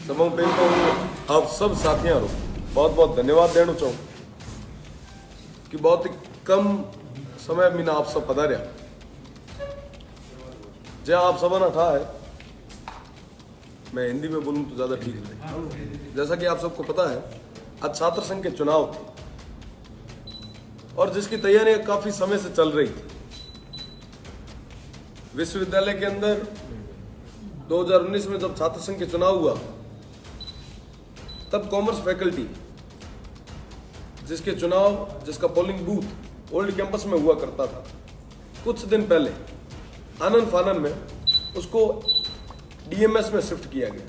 तमाम बैंक आप सब साथियों बहुत बहुत धन्यवाद देना चाहूँ कि बहुत ही कम समय में आप सब पधार्या जहाँ आप सब ना था है। मैं हिंदी में बोलूँ तो ज़्यादा ठीक है। जैसा कि आप सबको पता है, आज छात्र संघ के चुनाव थे और जिसकी तैयारियां काफ़ी समय से चल रही थी। विश्वविद्यालय के अंदर 2019 में जब छात्र संघ के चुनाव हुआ, तब कॉमर्स फैकल्टी जिसका पोलिंग बूथ ओल्ड कैंपस में हुआ करता था, कुछ दिन पहले आनन फानन में उसको डीएमएस में शिफ्ट किया गया।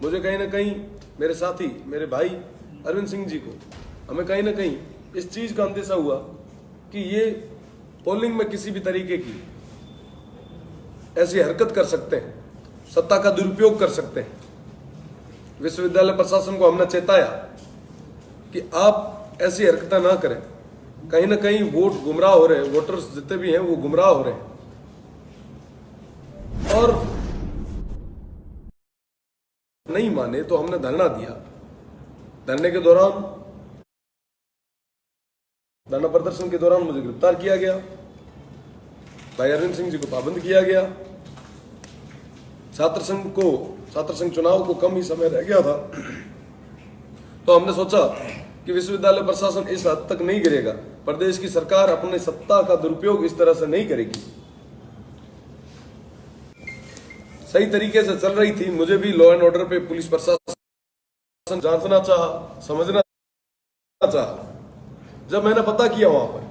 मुझे कहीं ना कहीं मेरे साथी, मेरे भाई अरविंद सिंह जी को, हमें कहीं ना कहीं इस चीज का अंदेशा हुआ कि ये पोलिंग में किसी भी तरीके की ऐसी हरकत कर सकते हैं, सत्ता का दुरुपयोग कर सकते हैं। विश्वविद्यालय प्रशासन को हमने चेताया कि आप ऐसी हरकतें ना करें। कहीं ना कहीं वोट गुमराह हो रहे हैं, वोटर्स जितने भी हैं वो गुमराह हो रहे हैं। और नहीं माने तो हमने धरना दिया। धरने के दौरान, धरना प्रदर्शन के दौरान मुझे गिरफ्तार किया गया, भाई अरविंद सिंह जी को पाबंद किया गया। छात्र संघ चुनाव को कम ही समय रह गया था, तो हमने सोचा कि विश्वविद्यालय प्रशासन इस हद तक नहीं गिरेगा, प्रदेश की सरकार अपने सत्ता का दुरुपयोग इस तरह से नहीं करेगी। सही तरीके से चल रही थी, मुझे भी लॉ एंड ऑर्डर पे पुलिस प्रशासन जांचना चाहा, समझना चाहा। जब मैंने पता किया वहां पर,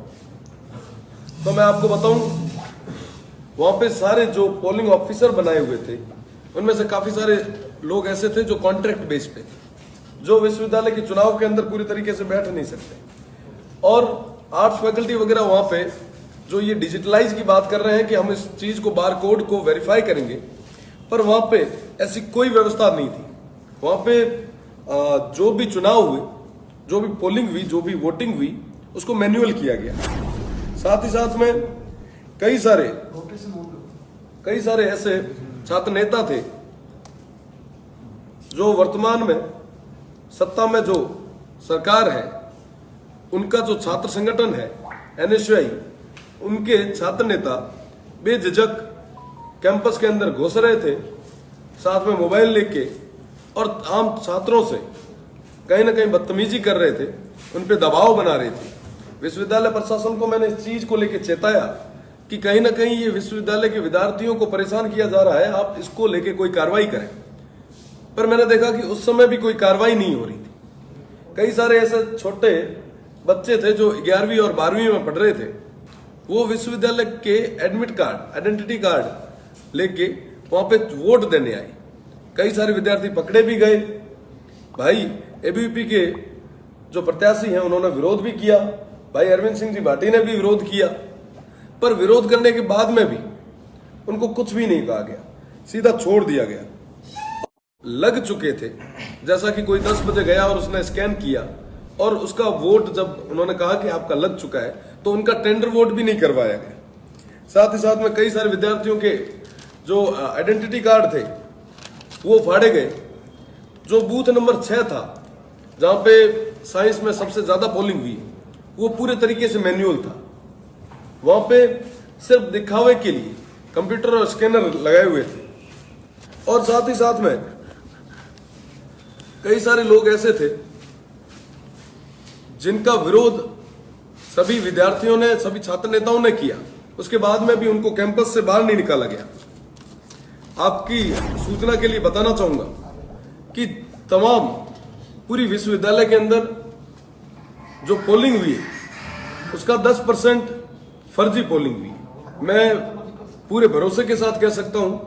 तो मैं आपको बताऊं, वहां पे सारे जो पोलिंग ऑफिसर बनाए हुए थे, उनमें से काफी सारे लोग ऐसे थे जो कॉन्ट्रैक्ट बेस पे, जो विश्वविद्यालय के चुनाव के अंदर पूरी तरीके से बैठ नहीं सकते। और आर्ट्स फैकल्टी वगैरह वहां पे जो ये डिजिटलाइज की बात कर रहे हैं कि हम इस चीज को, बार कोड को वेरीफाई करेंगे, पर वहां पे ऐसी कोई व्यवस्था नहीं थी। वहां पे जो भी चुनाव हुए, जो भी पोलिंग हुई, जो भी वोटिंग हुई, उसको मैन्युअल किया गया। साथ ही साथ में कई सारे ऐसे छात्र नेता थे जो वर्तमान में सत्ता में जो सरकार है, उनका जो छात्र संगठन है एनएसयूआई, उनके छात्र नेता बेझिझक कैंपस के अंदर घुस रहे थे, साथ में मोबाइल लेके, और आम छात्रों से कहीं ना कहीं बदतमीजी कर रहे थे, उन पे दबाव बना रहे थे। विश्वविद्यालय प्रशासन को मैंने इस चीज को लेके चेताया कि कहीं ना कहीं ये विश्वविद्यालय के विद्यार्थियों को परेशान किया जा रहा है, आप इसको लेके कोई कार्रवाई करें। पर मैंने देखा कि उस समय भी कोई कार्रवाई नहीं हो रही थी। कई सारे ऐसे छोटे बच्चे थे जो 11वीं और 12वीं में पढ़ रहे थे, वो विश्वविद्यालय के एडमिट कार्ड, आइडेंटिटी कार्ड लेके वहां पे वोट देने आए। कई सारे विद्यार्थी पकड़े भी गए। भाई एबीवीपी के जो प्रत्याशी हैं उन्होंने विरोध भी किया, भाई अरविंद सिंह जी भाटी ने भी विरोध किया, पर विरोध करने के बाद में भी उनको कुछ भी नहीं कहा गया, सीधा छोड़ दिया गया। लग चुके थे, जैसा कि कोई 10 बजे गया और उसने स्कैन किया और उसका वोट जब उन्होंने कहा कि आपका लग चुका है, तो उनका टेंडर वोट भी नहीं करवाया गया। साथ ही साथ में कई सारे विद्यार्थियों के जो आइडेंटिटी कार्ड थे वो फाड़े गए। जो बूथ नंबर 6 था, जहां पे साइंस में सबसे ज्यादा पोलिंग हुई, वो पूरे तरीके से मैन्युअल था। वहां पे सिर्फ दिखावे के लिए कंप्यूटर और स्कैनर लगाए हुए थे। और साथ ही साथ में कई सारे लोग ऐसे थे जिनका विरोध सभी विद्यार्थियों ने, सभी छात्र नेताओं ने किया, उसके बाद में भी उनको कैंपस से बाहर नहीं निकाला गया। आपकी सूचना के लिए बताना चाहूंगा कि तमाम पूरी विश्वविद्यालय के अंदर जो पोलिंग हुई है, उसका 10% फर्जी पोलिंग हुई। मैं पूरे भरोसे के साथ कह सकता हूं,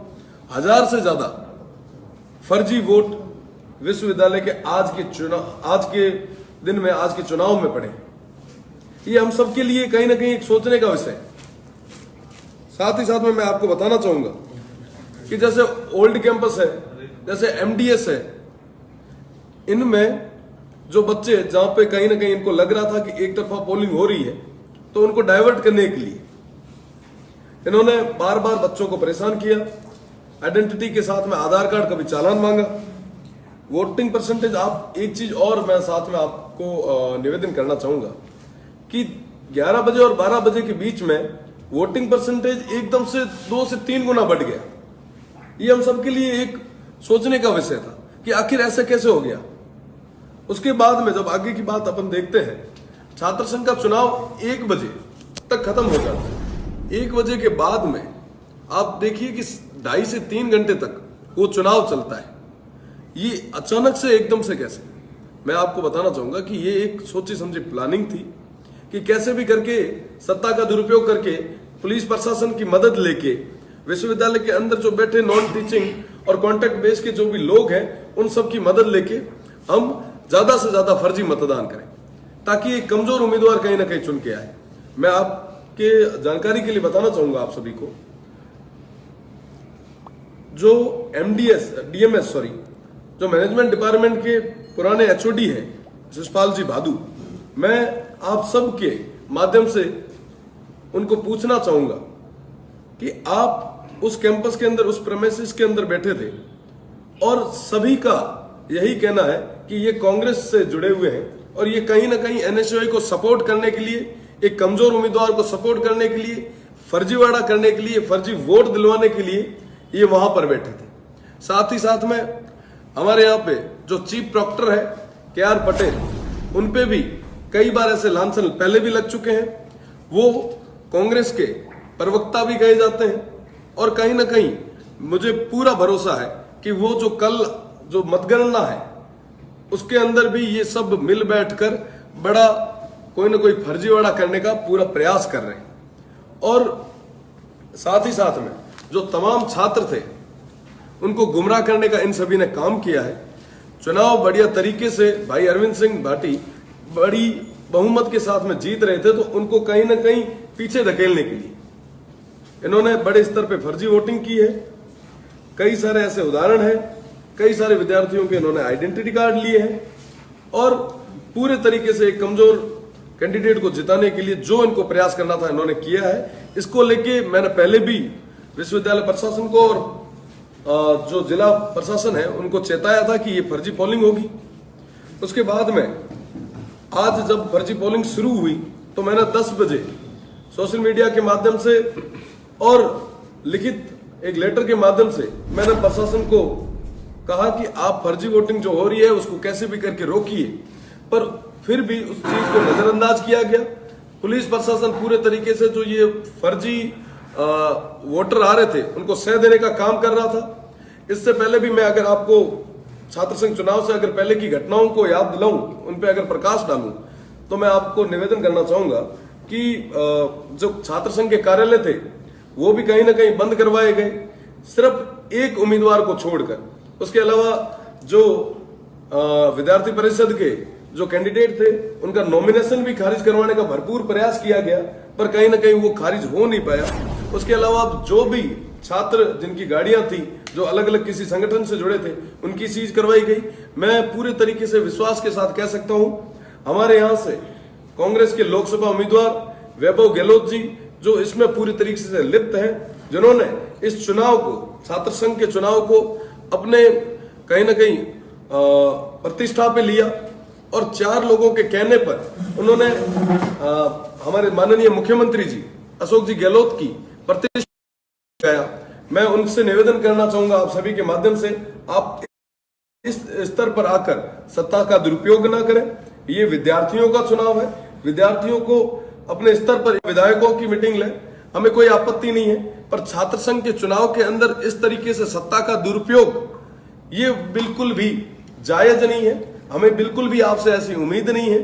1000 से ज्यादा फर्जी वोट विश्वविद्यालय के आज के दिन में, आज के चुनाव में पड़े। ये हम सबके लिए कहीं ना कहीं एक सोचने का विषय है। साथ ही साथ में मैं आपको बताना चाहूंगा कि जैसे ओल्ड कैंपस है, जैसे एमडीएस है, इनमें जो बच्चे, जहां पे कहीं ना कहीं इनको लग रहा था कि एक तरफा पोलिंग हो रही है, तो उनको डाइवर्ट करने के लिए इन्होंने बार बार बच्चों को परेशान किया। आइडेंटिटी के साथ में आधार कार्ड, कभी चालान मांगा। वोटिंग परसेंटेज, आप एक चीज और मैं साथ में आपको निवेदन करना चाहूंगा कि 11 बजे और 12 बजे के बीच में वोटिंग परसेंटेज एकदम से 2 से 3 गुना बढ़ गया। ये हम सबके लिए एक सोचने का विषय था कि आखिर ऐसा कैसे हो गया। उसके बाद में जब आगे की बात अपन देखते हैं, छात्र संघ का चुनाव 1 बजे तक खत्म हो जाता है। 1 बजे के बाद में आप देखिए कि 2.5 से 3 घंटे तक वो चुनाव चलता है। ये अचानक से एकदम से कैसे, मैं आपको बताना चाहूंगा कि ये एक सोची समझी प्लानिंग थी कि कैसे भी करके सत्ता का दुरुपयोग करके पुलिस प्रशासन की मदद लेके विश्वविद्यालय के अंदर जो बैठे नॉन टीचिंग और कॉन्ट्रैक्ट बेस के जो भी लोग हैं उन सब की मदद लेके हम ज्यादा से ज्यादा फर्जी मतदान करें ताकि एक कमजोर उम्मीदवार कहीं ना कहीं चुन के आए। मैं आपके जानकारी के लिए बताना चाहूंगा आप सभी को, जो डीएमएस जो मैनेजमेंट डिपार्टमेंट के पुराने एचओडी हैं शिषपाल जी भादू, मैं आप सबके माध्यम से उनको पूछना चाहूंगा कि आप उस कैंपस के अंदर, उस प्रेमिसेस के अंदर बैठे थे और सभी का यही कहना है कि ये कांग्रेस से जुड़े हुए हैं और ये कहीं ना कहीं एनएसयूआई को सपोर्ट करने के लिए, एक कमजोर उम्मीदवार को सपोर्ट करने के लिए, फर्जीवाड़ा करने के लिए, फर्जी वोट दिलवाने के लिए ये वहां पर बैठे थे। साथ ही साथ में हमारे यहाँ पे जो चीफ प्रॉक्टर है KR पटेल, उनपे भी कई बार ऐसे लांछन पहले भी लग चुके हैं। वो कांग्रेस के प्रवक्ता भी कहे जाते हैं और कहीं ना कहीं मुझे पूरा भरोसा है कि वो जो कल जो मतगणना है उसके अंदर भी ये सब मिल बैठकर बड़ा कोई ना कोई फर्जीवाड़ा करने का पूरा प्रयास कर रहे हैं। और साथ ही साथ में जो तमाम छात्र थे उनको गुमराह करने का इन सभी ने काम किया है। चुनाव बढ़िया तरीके से भाई अरविंद सिंह भाटी बड़ी बहुमत के साथ में जीत रहे थे, तो उनको कहीं ना कहीं पीछे धकेलने के लिए इन्होंने बड़े स्तर पे फर्जी वोटिंग की है। कई सारे ऐसे उदाहरण हैं, कई सारे विद्यार्थियों के इन्होंने आइडेंटिटी कार्ड लिए हैं और पूरे तरीके से एक कमजोर कैंडिडेट को जिताने के लिए जो इनको प्रयास करना था इन्होंने किया है। इसको लेके मैंने पहले भी विश्वविद्यालय प्रशासन को और जो जिला प्रशासन है उनको चेताया था कि ये फर्जी पोलिंग होगी। उसके बाद में आज जब फर्जी पोलिंग शुरू हुई तो मैंने 10 बजे सोशल मीडिया के माध्यम से और लिखित एक लेटर के माध्यम से मैंने प्रशासन को कहा कि आप फर्जी वोटिंग जो हो रही है उसको कैसे भी करके रोकिए, पर फिर भी उस चीज को नजरअंदाज किया गया। पुलिस प्रशासन पूरे तरीके से जो ये फर्जी वोटर आ रहे थे उनको सह देने का काम कर रहा था। इससे पहले भी मैं अगर आपको छात्र संघ चुनाव से अगर पहले की घटनाओं को याद दिलाऊं, उन पे अगर प्रकाश डालूं, तो मैं आपको निवेदन करना चाहूंगा कि जो छात्र संघ के कार्यालय थे वो भी कहीं ना कहीं बंद करवाए गए, सिर्फ एक उम्मीदवार को छोड़कर। उसके अलावा जो विद्यार्थी परिषद के जो कैंडिडेट थे उनका नॉमिनेशन भी खारिज करवाने का भरपूर प्रयास किया गया, पर कहीं ना कहीं वो खारिज हो नहीं पाया। उसके अलावा जो भी छात्र जिनकी गाड़ियां थी जो अलग अलग किसी संगठन से जुड़े थे उनकी सीज करवाई गई। मैं पूरे तरीके से विश्वास के साथ कह सकता हूं हमारे यहां से कांग्रेस के लोकसभा उम्मीदवार वैभव गहलोत जी जो इसमें पूरी तरीके से लिप्त हैं, जिन्होंने इस चुनाव को, छात्र संघ के चुनाव को अपने कहीं ना कहीं प्रतिष्ठा पे लिया और 4 लोगों के कहने पर उन्होंने हमारे माननीय मुख्यमंत्री जी अशोक जी गहलोत की प्रतिष्ठा गया। मैं उनसे निवेदन करना चाहूंगा आप सभी के माध्यम से, आप इस स्तर पर आकर सत्ता का दुरुपयोग ना करें। ये विद्यार्थियों का चुनाव है, विद्यार्थियों को अपने स्तर पर विधायकों की मीटिंग लें, हमें कोई आपत्ति नहीं है, पर छात्र संघ के चुनाव के अंदर इस तरीके से सत्ता का दुरुपयोग ये बिल्कुल भी जायज नहीं है। हमें बिल्कुल भी आपसे ऐसी उम्मीद नहीं है।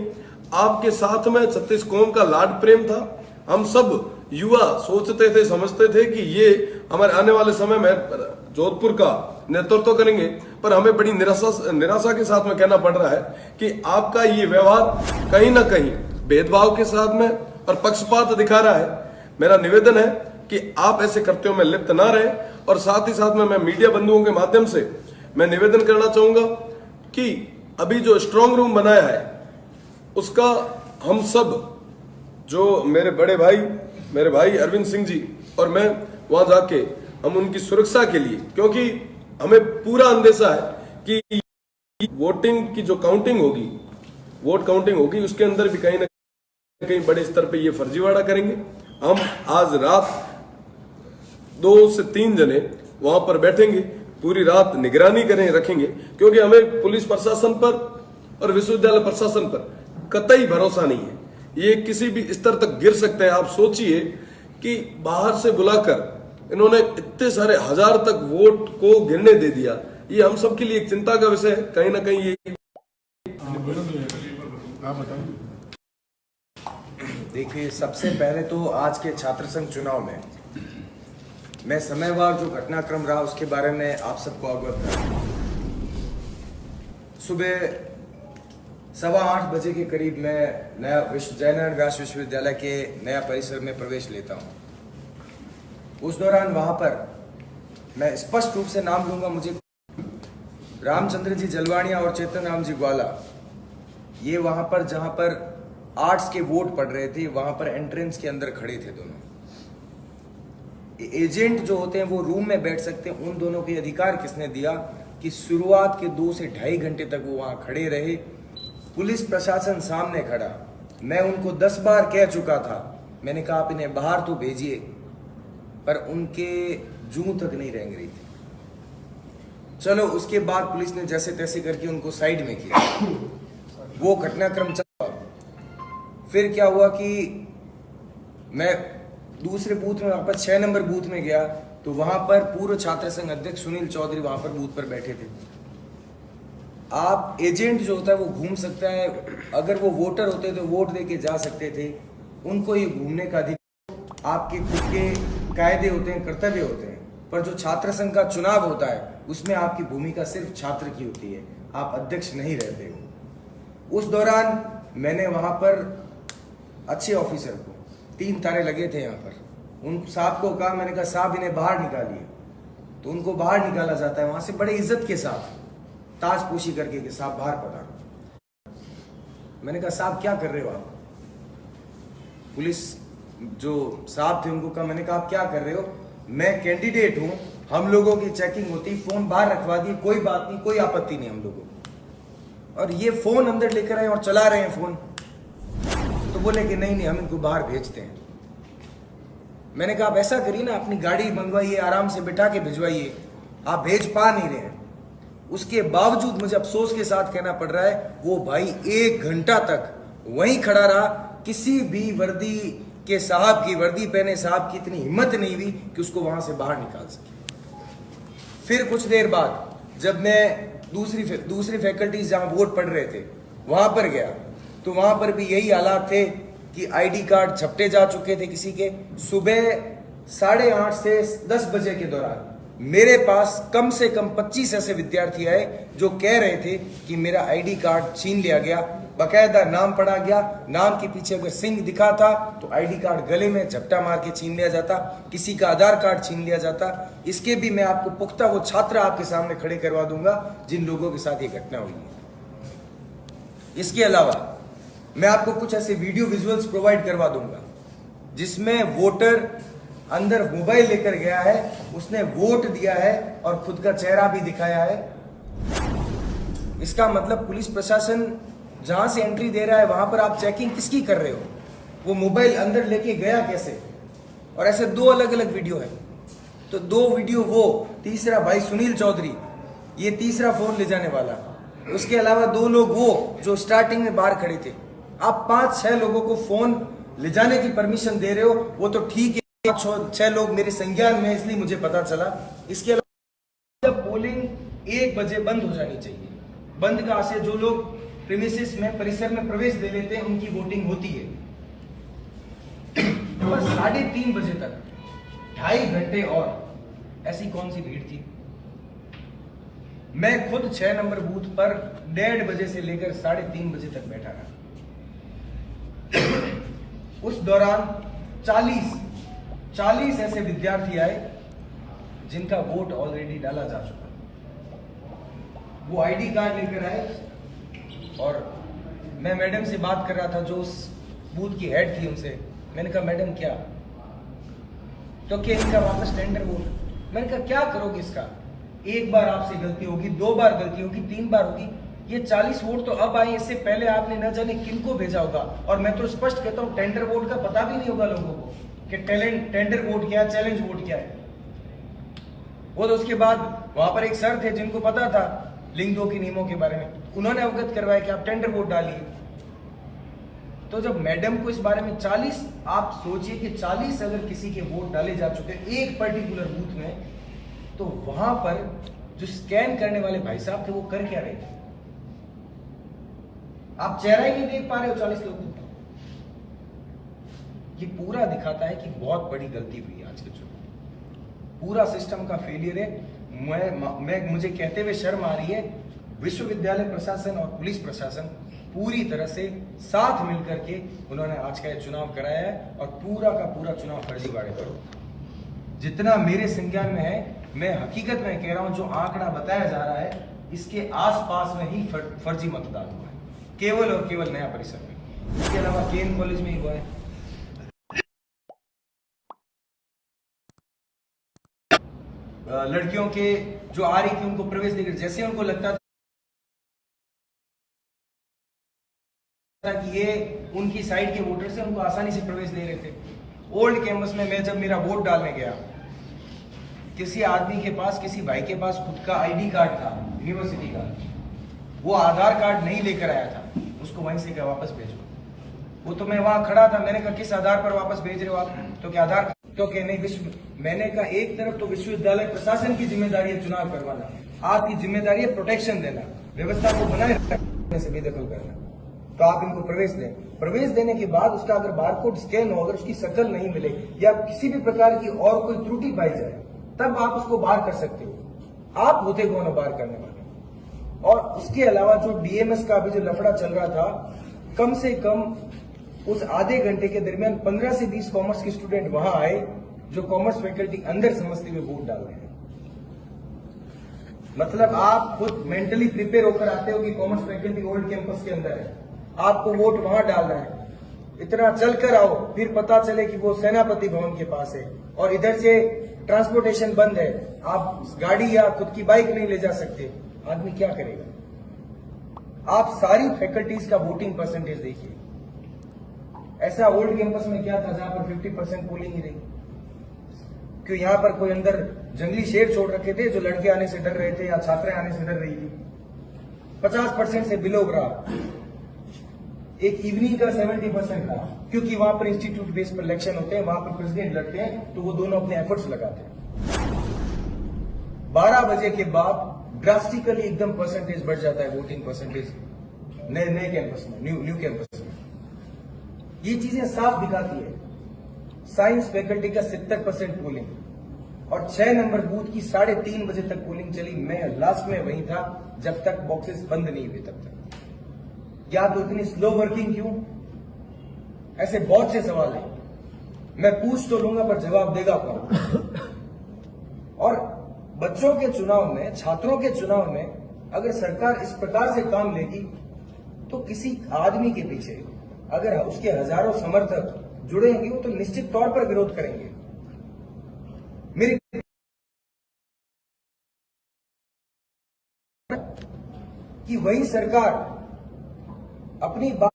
आपके साथ में 36 कौम का लाड प्रेम था। हम सब युवा सोचते थे, समझते थे कि ये हमारे आने वाले समय में जोधपुर का नेतृत्व करेंगे, पर हमें बड़ी निराशा के साथ में कहना पड़ रहा है कि आपका ये व्यवहार कहीं ना कहीं भेदभाव के साथ में और पक्षपात दिखा रहा है। मेरा निवेदन है कि आप ऐसे कृत्यों में लिप्त ना रहे। और साथ ही साथ में मैं मीडिया बंधुओं के माध्यम से मैं निवेदन करना चाहूंगा कि अभी जो स्ट्रांग रूम बनाया है उसका हम सब, जो मेरे बड़े भाई, मेरे भाई अरविंद सिंह जी और मैं वहां जाके हम उनकी सुरक्षा के लिए, क्योंकि हमें पूरा अंदेशा है कि वोटिंग की जो काउंटिंग होगी, वोट काउंटिंग होगी, उसके अंदर भी कहीं ना कहीं बड़े स्तर पे ये फर्जीवाड़ा करेंगे। हम आज रात 2 से 3 जने वहां पर बैठेंगे, पूरी रात निगरानी रखेंगे, क्योंकि हमें पुलिस प्रशासन पर और विश्वविद्यालय प्रशासन पर कतई भरोसा नहीं है। ये किसी भी स्तर तक गिर सकते हैं। आप सोचिए कि बाहर से बुलाकर इन्होंने इतने सारे 1000 तक वोट को गिरने दे दिया। ये हम सब के लिए एक चिंता का विषय है। कहीं ना कहीं ये देखिए, सबसे पहले तो आज के छात्र संघ चुनाव में मैं समयवार जो घटनाक्रम रहा उसके बारे में आप सबको अवगत करूं। सुबह 7:15 बजे के करीब मैं नया जयनारायण व्यास विश्वविद्यालय के नया परिसर में प्रवेश लेता हूं। उस दौरान वहां पर मैं स्पष्ट रूप से नाम लूंगा, मुझे रामचंद्र जी जलवाणिया और चेतन राम जी ग्वाला, ये वहां पर जहां पर आर्ट्स के वोट पड़ रहे थे वहां पर एंट्रेंस के अंदर खड़े थे दोनों। एजेंट जो होते हैं वो रूम में बैठ सकते हैं, उन दोनों के अधिकार किसने दिया कि शुरुआत के 2 से 2.5 घंटे तक वो वहां खड़े रहे। पुलिस प्रशासन सामने खड़ा, मैं उनको 10 बार कह चुका था, मैंने कहा आप इन्हें बाहर तो भेजिए, पर उनके जूं तक नहीं रेंग रही थी। चलो उसके बाद पुलिस ने जैसे तैसे करके उनको साइड में किया, वो घटनाक्रम चला। फिर क्या हुआ कि मैं दूसरे बूथ में वापस 6 नंबर बूथ में गया तो वहां पर पूर्व छात्र संघ अध्यक्ष सुनील चौधरी वहां पर बूथ पर बैठे थे। आप एजेंट जो होता है वो घूम सकता है, अगर वो वोटर होते तो वोट देके जा सकते थे, उनको ये घूमने का अधिकार, आपके खुद के कायदे होते हैं, कर्तव्य होते हैं, पर जो छात्र संघ का चुनाव होता है उसमें आपकी भूमिका सिर्फ छात्र की होती है, आप अध्यक्ष नहीं रहते हो। उस दौरान मैंने वहां पर अच्छे ऑफिसर को 3 तारे लगे थे यहाँ पर, उन साहब को कहा, मैंने कहा साहब इन्हें बाहर निकालिए, तो उनको बाहर निकाला जाता है वहां से बड़े इज्जत के साथ, ताजपोशी करके कि साहब बाहर पधारो। मैंने कहा साहब क्या कर रहे हो आप? पुलिस जो साहब थे उनको कहा, मैंने कहा आप क्या कर रहे हो? मैं कैंडिडेट हूं, हम लोगों की चेकिंग होती, फोन बाहर रखवा दिए, कोई बात नहीं, कोई आपत्ति नहीं हम लोगों को, और ये फोन अंदर लेकर आए और चला रहे हैं फोन। तो बोले कि नहीं हम इनको बाहर भेजते हैं। मैंने कहा आप ऐसा करिए ना, अपनी गाड़ी मंगवाइए, आराम से बिठा के भिजवाइए, आप भेज पा नहीं रहे हैं। उसके बावजूद मुझे अफसोस के साथ कहना पड़ रहा है, वो भाई 1 घंटा तक वहीं खड़ा रहा, किसी भी वर्दी के साहब की, वर्दी पहने साहब की इतनी हिम्मत नहीं हुई कि उसको वहां से बाहर निकाल सके। फिर कुछ देर बाद जब मैं दूसरी फैकल्टीज जहां वोट पढ़ रहे थे वहां पर गया तो वहां पर भी यही हालात थे कि आईडी कार्ड झपटे जा चुके थे किसी के। सुबह 8:30 से 10 बजे के दौरान मेरे पास कम से कम 25 ऐसे विद्यार्थी आए जो कह रहे थे कि मेरा आईडी कार्ड छीन लिया गया, बकायदा नाम पढ़ा गया, नाम के पीछे अगर सिंह दिखा था तो आईडी कार्ड गले में झपटा मार के छीन लिया जाता, किसी का आधार कार्ड छीन लिया जाता। इसके भी मैं आपको पुख्ता वो छात्र आपके सामने खड़े करवा दूंगा जिन लोगों के साथ ये घटना हुई है। इसके अलावा मैं आपको कुछ ऐसे वीडियो विजुअल्स प्रोवाइड करवा दूंगा जिसमें वोटर अंदर मोबाइल लेकर गया है, उसने वोट दिया है और खुद का चेहरा भी दिखाया है। इसका मतलब पुलिस प्रशासन जहां से एंट्री दे रहा है वहां पर आप चेकिंग किसकी कर रहे हो? वो मोबाइल अंदर लेके गया कैसे? और ऐसे 2 अलग अलग वीडियो है। तो 2 वीडियो वो, तीसरा भाई सुनील चौधरी, ये तीसरा फोन ले जाने वाला, उसके अलावा 2 लोग वो जो स्टार्टिंग में बाहर खड़े थे। आप 5-6 लोगों को फोन ले जाने की परमिशन दे रहे हो, वो तो ठीक है, 6 लोग मेरे संज्ञान में, इसलिए मुझे पता चला। इसके अलावा जब पोलिंग 1 बजे बंद हो जानी चाहिए, बंद का आशय जो लोग प्रीमिसेस में, परिसर में प्रवेश दे लेते हैं उनकी वोटिंग होती है, और 3:30 बजे तक 2.5 घंटे और ऐसी कौन सी भीड़ थी? मैं खुद 6 नंबर बूथ पर 1:30 बजे से लेकर 3:30 बजे तक बैठा रहा। उस दौरान 40 ऐसे विद्यार्थी आए जिनका वोट ऑलरेडी डाला जा चुका। वो आईडी कार्ड लेकर आए और मैं मैडम से बात कर रहा था जो उस बूथ की हेड थी उनसे। मैंने कहा मैडम क्या? तो क्या इनका वापस टेंडर वोट? मैंने कहा क्या करोगे इसका? एक बार आपसे गलती होगी, 2 बार गलती होगी, 3 बार होगी, ये 40 वोट तो अब आए, इससे पहले आपने न जाने किनको भेजा होगा। और मैं तो स्पष्ट कहता हूं, टेंडर वोट का पता भी नहीं होगा लोगों को कि टेंडर वोट क्या है, चैलेंज वोट क्या है। वो तो उसके बाद वहां पर एक सर थे जिनको पता था लिंग 2 के नियमों के बारे में, उन्होंने अवगत करवाया कि आप टेंडर वोट डालिए। तो जब मैडम को इस बारे में 40, आप सोचिए कि 40 अगर किसी के वोट डाले जा चुके हैं एक पर्टिकुलर बूथ में, तो वहां पर जो स्कैन करने वाले भाई साहब थे वो कर क्या रहे थे? आप चेहरा ही नहीं देख पा रहे हो 40 लोगों का। ये पूरा दिखाता है कि बहुत बड़ी गलती हुई आज के चुनाव, पूरा सिस्टम का फेलियर है। मुझे कहते हुए शर्म आ रही है, विश्वविद्यालय प्रशासन और पुलिस प्रशासन पूरी तरह से साथ मिलकर के उन्होंने आज का ये चुनाव कराया है, और पूरा का पूरा चुनाव फर्जीवाड़े पर होगा। जितना मेरे संज्ञान में है, मैं हकीकत में कह रहा हूं, जो आंकड़ा बताया जा रहा है इसके आसपास में ही फर्जी मतदान हुआ है, केवल और केवल नया परिसर में। इसके अलावा केन कॉलेज में ही हुआ है। लड़कियों के जो आ रही थी उनको प्रवेश देकर, जैसे उनको लगता था कि ये उनकी साइड के वोटर से, उनको आसानी से प्रवेश दे रहे थे। ओल्ड कैंपस में मैं जब मेरा वोट डालने गया, किसी आदमी के पास, किसी भाई के पास खुद का आईडी कार्ड था यूनिवर्सिटी का, वो आधार कार्ड नहीं लेकर आया था, उसको वहीं से क्या वापस भेजो। वो तो मैं वहां खड़ा था, मैंने कहा किस आधार पर वापस भेज रहे हो आप? तो क्या आधार, तो क्या नहीं, मैंने कहा एक तरफ तो विश्वविद्यालय प्रशासन की जिम्मेदारी है चुनाव करवाना, आपकी जिम्मेदारी है प्रोटेक्शन देना, व्यवस्था को बनाए रखने से बेदखल करना, तो आप इनको प्रवेश दें। प्रवेश देने के बाद उसका अगर बारकोड स्कैन हो, अगर उसकी शक्ल नहीं मिले या किसी भी प्रकार की और कोई त्रुटि पाई जाए, तब आप उसको बाहर कर सकते हो। आप होते कौन बाहर करने वाले? और उसके अलावा जो डीएमएस का अभी जो लफड़ा चल रहा था, कम से कम उस आधे घंटे के दरमियान 15 से 20 कॉमर्स के स्टूडेंट वहां आए, जो कॉमर्स फैकल्टी अंदर समझते हुए वोट डाल रहे हैं। मतलब आप खुद मेंटली प्रिपेयर होकर आते हो कि कॉमर्स फैकल्टी ओल्ड कैंपस के अंदर है, आपको वोट वहां डालना है, इतना चल कर आओ, फिर पता चले कि वो सेनापति भवन के पास है और इधर से ट्रांसपोर्टेशन बंद है, आप गाड़ी या खुद की बाइक नहीं ले जा सकते, आदमी क्या करेगा? आप सारी फैकल्टीज का वोटिंग परसेंटेज देखिए। ऐसा ओल्ड कैंपस में क्या था जहां पर 50% पोलिंग ही रही? क्यों यहां पर कोई अंदर जंगली शेर छोड़ रखे थे जो लड़के आने से डर रहे थे या छात्राएं आने से डर रही थी? 50% से बिलो रहा, एक इवनिंग का 70% रहा, क्योंकि वहां पर इंस्टीट्यूट बेस पर इलेक्शन होते हैं, वहां पर प्रेसिडेंट लड़ते हैं, तो वो दोनों अपने एफर्ट्स लगाते हैं। 12 बजे के बाद ड्रास्टिकली एकदम परसेंटेज बढ़ जाता है, वोटिंग परसेंटेज नए कैंपस में, न्यू कैंपस में। ये चीजें साफ दिखाती है। साइंस फैकल्टी का 70% पोलिंग और 6 नंबर बूथ की 3:30 बजे तक पोलिंग चली। मैं लास्ट में वहीं था जब तक बॉक्सेस बंद नहीं हुए तब तक। या तो इतनी स्लो वर्किंग क्यों? ऐसे बहुत से सवाल हैं, मैं पूछ तो लूंगा पर जवाब देगा कौन? और बच्चों के चुनाव में, छात्रों के चुनाव में अगर सरकार इस प्रकार से काम लेगी, तो किसी आदमी के पीछे अगर उसके हजारों समर्थक जुड़ेंगे, वो तो निश्चित तौर पर विरोध करेंगे। मेरी कि वही सरकार अपनी बात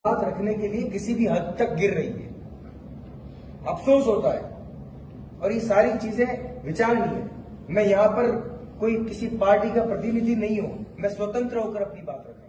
रखने के लिए किसी भी हद तक गिर रही है। अफसोस होता है, और ये सारी चीजें विचारणीय है। मैं यहां पर कोई किसी पार्टी का प्रतिनिधि नहीं हूं, मैं स्वतंत्र होकर अपनी बात रखूं।